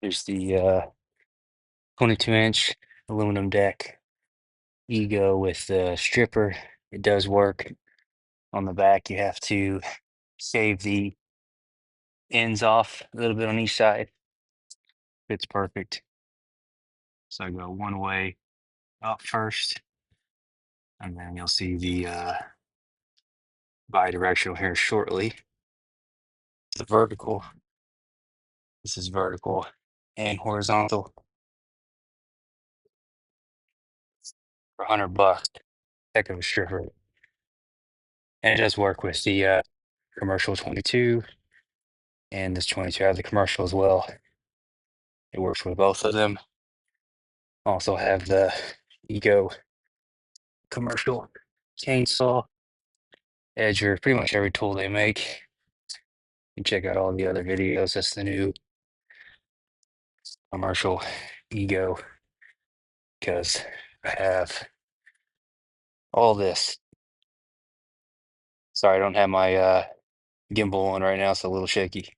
There's the 22-inch aluminum deck Ego with the stripper. It does work. On the back, you have to shave the ends off a little bit on each side. Fits perfect. So I go one way up first, and then you'll see the bi-directional here shortly. The vertical. This is vertical and horizontal for $100. Heck of a stripper. And it does work with the commercial 22 and this 22 has the commercial as well. It works with both of them. Also have the Ego commercial chainsaw, edger, pretty much every tool they make. You can check out all the other videos. That's the new commercial Ego because I have all this. Sorry, I don't have my gimbal on right now. It's a little shaky.